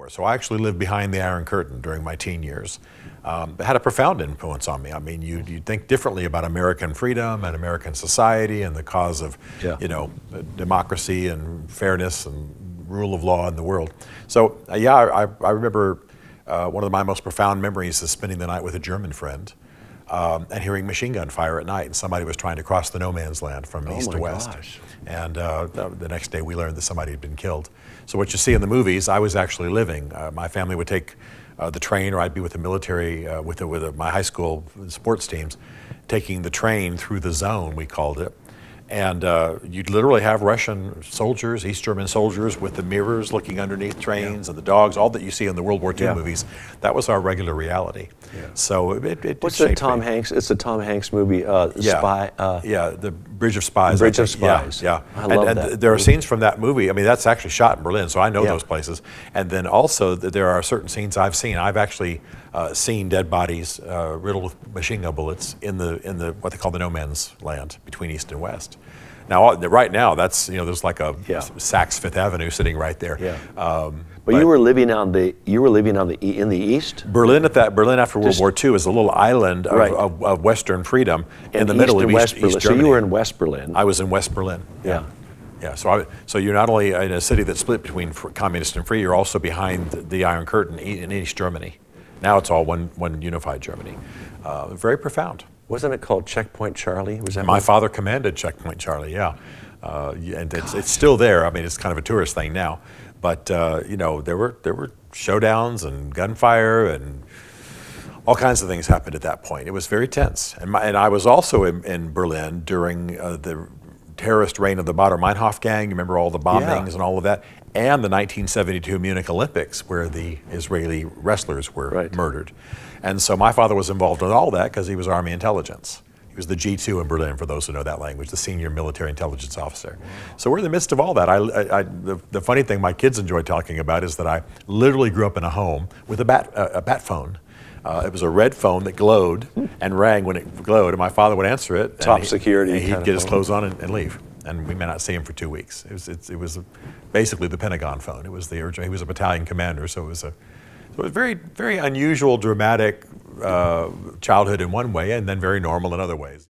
War. So I actually lived behind the Iron Curtain during my teen years. It had a profound influence on me. I mean, you think differently about American freedom and American society and the cause of, you know, democracy and fairness and rule of law in the world. So yeah, I remember one of my most profound memories is spending the night with a German friend and hearing machine gun fire at night, and somebody was trying to cross the no man's land from east to west. Gosh. And the next day we learned that somebody had been killed. So what you see in the movies, I was actually living. My family would take the train, or I'd be with the military, with my high school sports teams, taking the train through the zone, we called it. And you'd literally have Russian soldiers, East German soldiers with the mirrors looking underneath trains and the dogs, all that you see in the World War II movies. That was our regular reality. So it What's the Tom Hanks? It's the Tom Hanks movie, Spy. The Bridge of Spies. Bridge of Spies. Yeah. I love that. There are scenes from that movie. I mean, that's actually shot in Berlin, so I know those places. And then also there are certain scenes I've seen. I've actually seen dead bodies riddled with machine gun bullets in the what they call the no man's land between East and West. Now, right now, that's, you know, there's like a Saks Fifth Avenue sitting right there. But you were living in the East. Berlin after World War II is a little island of Western freedom in the middle of East Germany. So you were in West Berlin. I was in West Berlin. Yeah. So you're not only in a city that's split between communist and free, you're also behind the Iron Curtain in East Germany. Now it's all one unified Germany. Very profound. Wasn't it called Checkpoint Charlie? Was that my father commanded Checkpoint Charlie? Yeah, and it's still there. I mean, it's kind of a tourist thing now, but you know, there were showdowns and gunfire and all kinds of things happened at that point. It was very tense, and I was also in Berlin during the terrorist reign of the Baader-Meinhof gang. You remember all the bombings and all of that, and the 1972 Munich Olympics, where the Israeli wrestlers were murdered. And so my father was involved in all that because he was Army intelligence. He was the G2 in Berlin, for those who know that language, the senior military intelligence officer. So we're in the midst of all that. The funny thing my kids enjoy talking about is that I literally grew up in a home with a bat phone. It was a red phone that glowed and rang when it glowed, and my father would answer it. Top security. And he'd get his clothes on and leave. And we may not see him for 2 weeks. It was basically the Pentagon phone. It was he was a battalion commander, so it was a very, very unusual, dramatic childhood in one way, and then very normal in other ways.